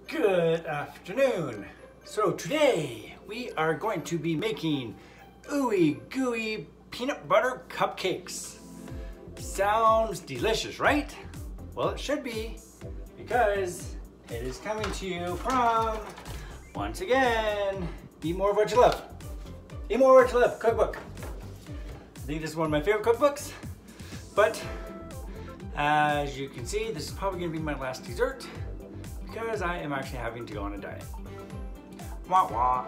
Good afternoon. So today we are going to be making ooey gooey peanut butter cupcakes. Sounds delicious, right? Well, it should be, because it is coming to you from, once again, Eat More of What You Love. Eat More of What You Love cookbook. I think this is one of my favorite cookbooks, but as you can see, this is probably gonna be my last dessert because I am actually having to go on a diet. Wah wah.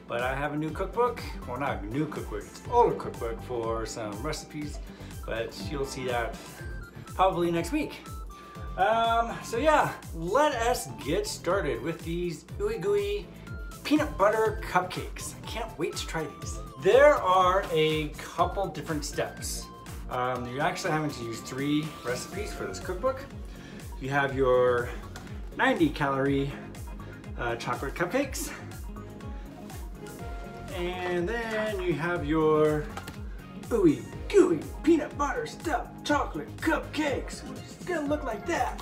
But I have a new cookbook, well, not a new cookbook, it's an older cookbook for some recipes, but you'll see that probably next week. So yeah, let us get started with these ooey gooey peanut butter cupcakes. I can't wait to try these. There are a couple different steps. You're actually having to use 3 recipes for this cookbook. You have your 90-calorie chocolate cupcakes, and then you have your ooey gooey peanut butter stuffed chocolate cupcakes. It's gonna look like that.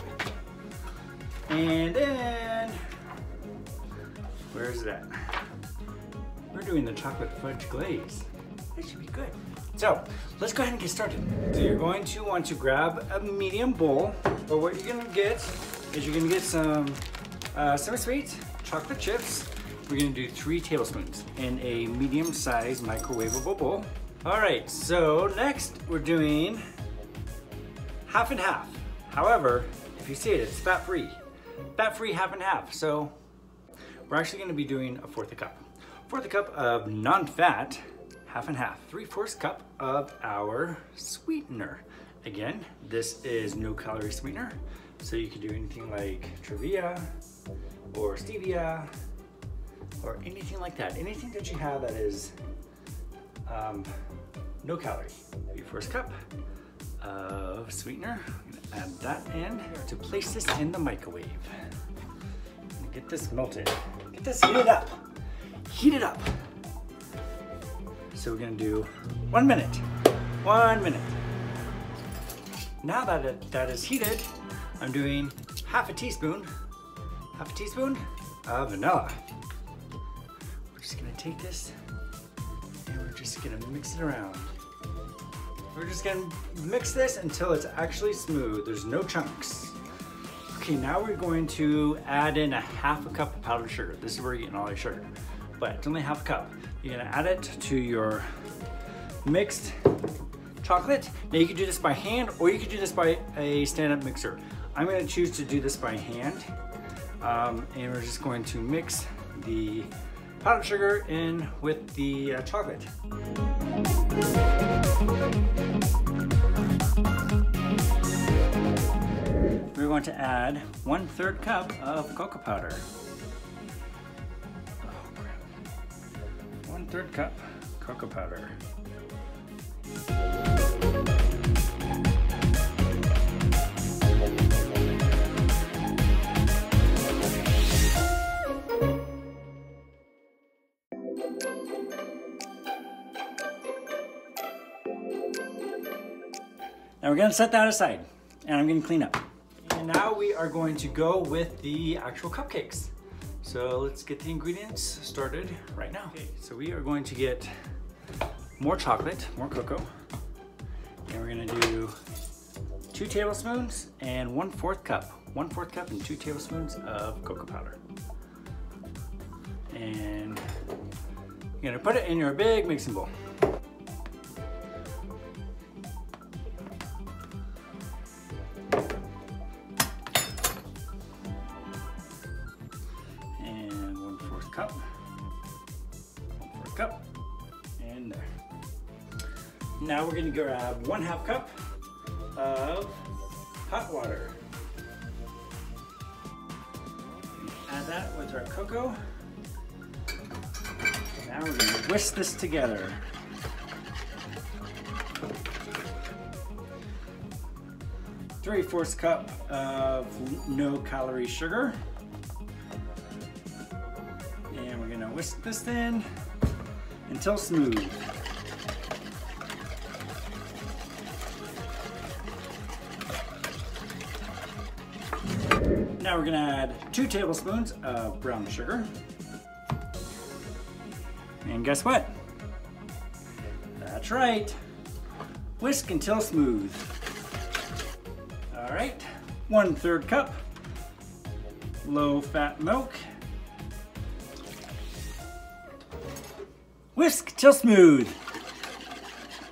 And then, where is that? We're doing the chocolate fudge glaze. That should be good. So let's go ahead and get started. So you're going to want to grab a medium bowl, but what you're gonna get is you're gonna get some semi-sweet chocolate chips. We're gonna do 3 tablespoons in a medium-sized microwavable bowl. All right, so next we're doing half and half. However, if you see it, it's fat-free. Fat-free half and half. So we're actually gonna be doing a 1/4 cup. 1/4 cup of non-fat, half and half. 3/4 cup of our sweetener. Again, this is no calorie sweetener. So you can do anything like Trevia or stevia or anything like that. Anything that you have that is no calorie. 3/4 cup of sweetener. I'm gonna add that in to place this in the microwave. Get this melted. Get this heated up. Heat it up. So we're gonna do 1 minute. 1 minute. Now that that is heated, I'm doing half a teaspoon of vanilla. We're just gonna take this and we're just gonna mix it around. We're just gonna mix this until it's actually smooth. There's no chunks. Okay, now we're going to add in a half a cup of powdered sugar. This is where you're getting all your sugar, but it's only half a cup. You're gonna add it to your mixed chocolate. Now you can do this by hand or you can do this by a stand-up mixer. I'm gonna choose to do this by hand. And we're just going to mix the powdered sugar in with the chocolate. We're going to add 1/3 cup of cocoa powder. 1/3 cup cocoa powder. Now we're gonna set that aside and I'm gonna clean up. And now we are going to go with the actual cupcakes. So let's get the ingredients started right now. Okay, so we are going to get more chocolate, more cocoa. And we're gonna do 2 tablespoons and 1/4 cup. 1/4 cup and 2 tablespoons of cocoa powder. And you're gonna put it in your big mixing bowl. Cup, 1/4 cup, and there. Now we're gonna grab 1/2 cup of hot water. Add that with our cocoa. Now we're gonna whisk this together. Three-fourths cup of no-calorie sugar. And we're gonna whisk this in until smooth. Now we're gonna add 2 tablespoons of brown sugar. And guess what? That's right. Whisk until smooth. All right, 1/3 cup low-fat milk. Whisk till smooth.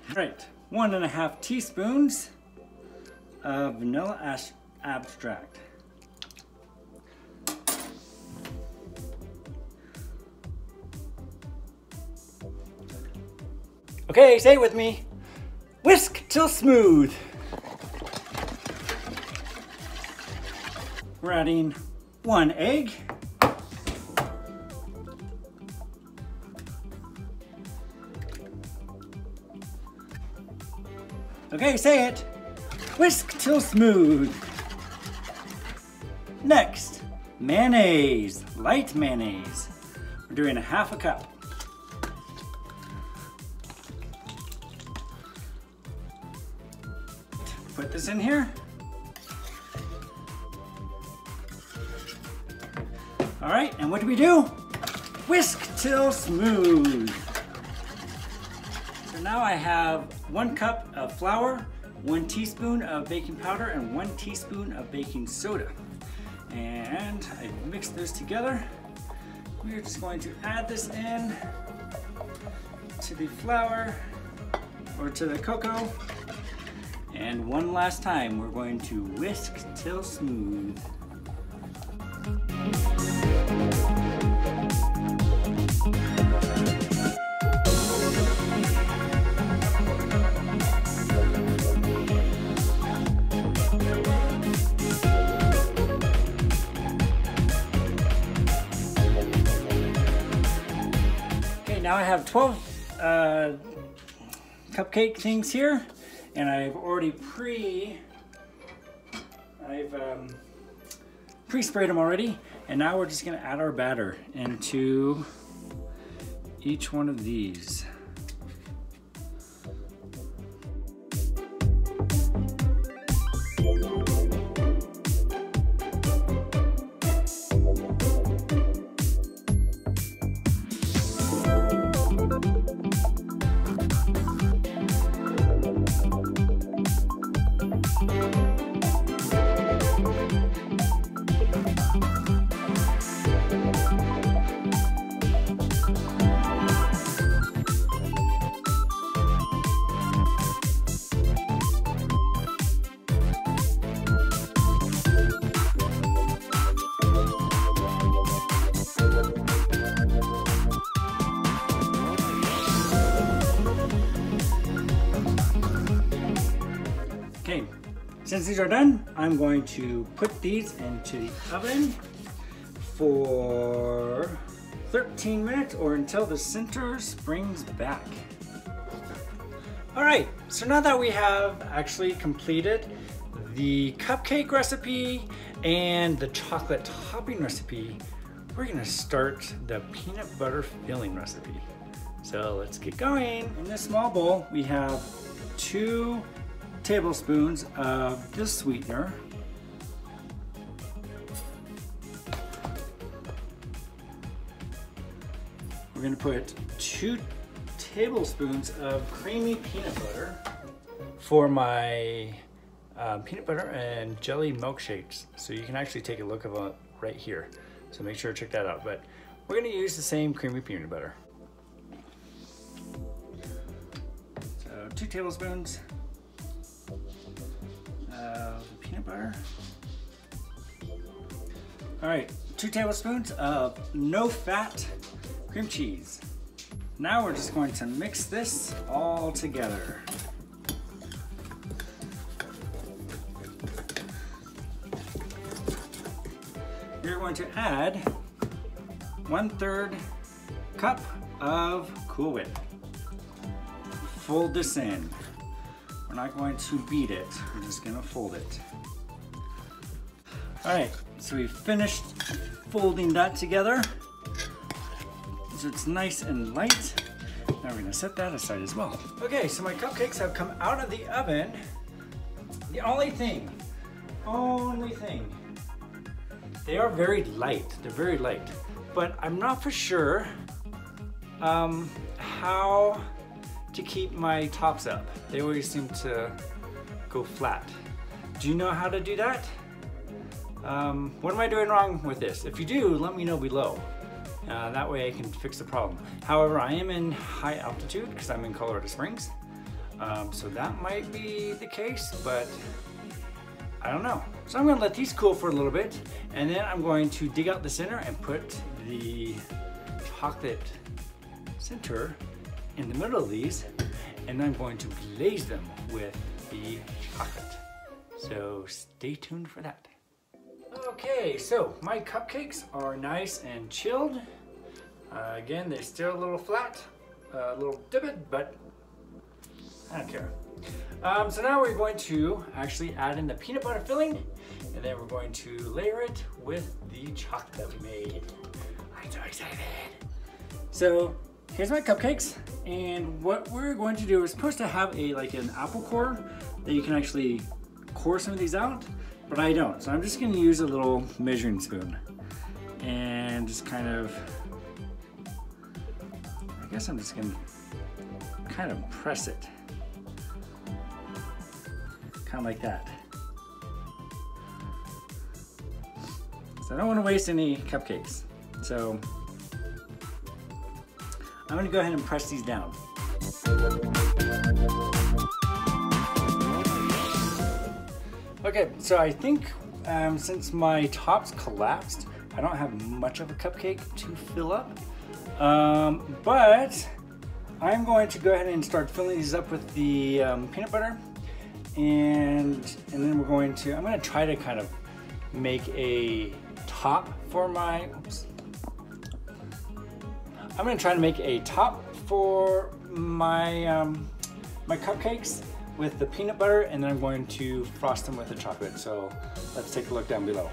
All right, 1½ teaspoons of vanilla extract. Okay, say it with me. Whisk till smooth. We're adding 1 egg. Okay, say it. Whisk till smooth. Next, mayonnaise, light mayonnaise. We're doing 1/2 cup. Put this in here. All right, and what do? Whisk till smooth. So now I have 1 cup of flour, 1 teaspoon of baking powder, and 1 teaspoon of baking soda. And I mixed those together. We're just going to add this in to the flour or to the cocoa. And one last time, we're going to whisk till smooth. Okay, now I have 12 cupcake things here. And I've already pre-sprayed them already. And now we're just gonna add our batter into each one of these. Okay, since these are done, I'm going to put these into the oven for 13 minutes or until the center springs back. All right, so now that we have actually completed the cupcake recipe and the chocolate topping recipe, we're gonna start the peanut butter filling recipe. So let's get going. In this small bowl, we have 2 tablespoons of this sweetener. We're going to put 2 tablespoons of creamy peanut butter for my peanut butter and jelly milkshakes. So you can actually take a look at it right here. So make sure to check that out. But we're going to use the same creamy peanut butter. So 2 tablespoons of peanut butter. All right, 2 tablespoons of no-fat cream cheese. Now we're just going to mix this all together. We're going to add 1/3 cup of Cool Whip. Fold this in. We're not going to beat it, we're just gonna fold it. All right, so we finished folding that together. So it's nice and light. Now we're gonna set that aside as well. Okay, so my cupcakes have come out of the oven. The only thing They are very light. They're very light, but I'm not for sure how to keep my tops up. They always seem to go flat. Do you know how to do that? What am I doing wrong with this? If you do, let me know below. That way I can fix the problem. However, I am in high altitude because I'm in Colorado Springs. So that might be the case, but I don't know. So I'm gonna let these cool for a little bit, and then I'm going to dig out the center and put the chocolate center in the middle of these, and I'm going to glaze them with the chocolate. So stay tuned for that. Okay, so my cupcakes are nice and chilled. Again, they're still a little flat, a little dipped, but I don't care. So now we're going to actually add in the peanut butter filling, and then we're going to layer it with the chocolate that we made. I'm so excited. So here's my cupcakes, and what we're going to do is supposed to have like an apple core that you can actually core some of these out, but I don't. So I'm just going to use a little measuring spoon and just kind of, I guess I'm just going to kind of press it. Kind of like that. So I don't want to waste any cupcakes. So I'm going to go ahead and press these down. Okay, so I think since my tops collapsed, I don't have much of a cupcake to fill up. But I'm going to go ahead and start filling these up with the peanut butter. And then I'm going to try to kind of make a top for my, I'm going to try to make a top for my, my cupcakes with the peanut butter, and then I'm going to frost them with the chocolate. So let's take a look down below.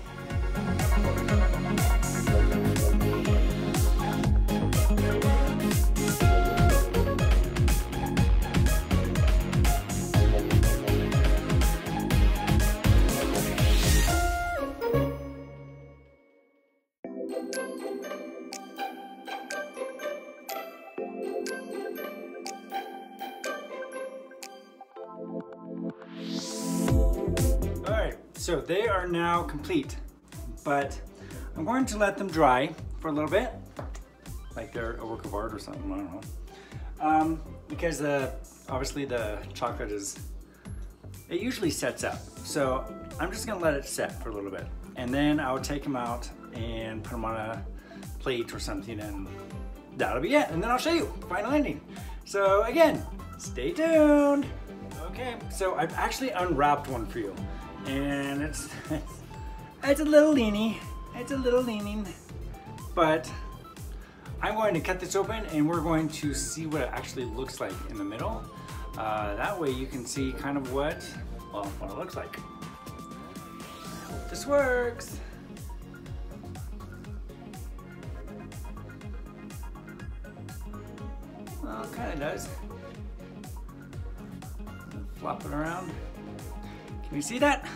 Alright, so they are now complete, but I'm going to let them dry for a little bit, like they're a work of art or something, I don't know. Because obviously the chocolate it usually sets up. So I'm just gonna let it set for a little bit, and then I'll take them out and put them on a plate or something, and that'll be it. And then I'll show you the final ending. So again, stay tuned. Okay, so I've actually unwrapped one for you, and it's a little leany. It's a little leaning, but I'm going to cut this open and we're going to see what it actually looks like in the middle. That way you can see kind of what it looks like. I hope this works. Well, it kind of does. Flop it around. Can you see that?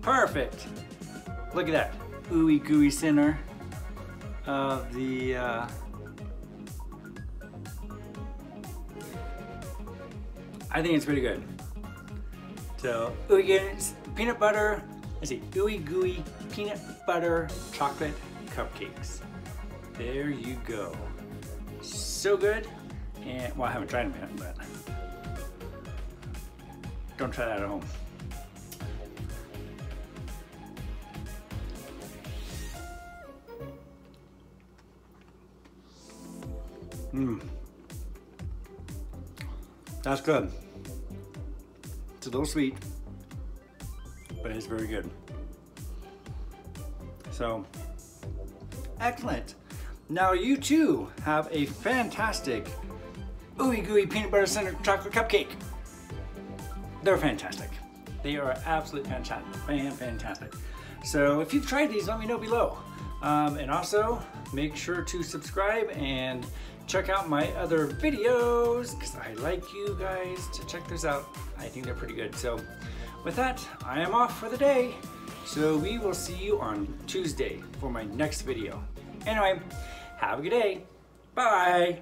Perfect. Look at that ooey gooey center of the I think it's pretty good. So peanut butter, let's see, ooey gooey peanut butter chocolate cupcakes. There you go. So good. And well, I haven't tried them yet, but don't try that at home. That's good. It's a little sweet, but it's very good. So, excellent. Now you too have a fantastic ooey gooey peanut butter centered chocolate cupcake. They're fantastic. They are absolutely fantastic. So if you've tried these, let me know below. And also make sure to subscribe and check out my other videos, because I like you guys to check those out. I think they're pretty good. So with that, I am off for the day. So we will see you on Tuesday for my next video. Anyway, have a good day. Bye.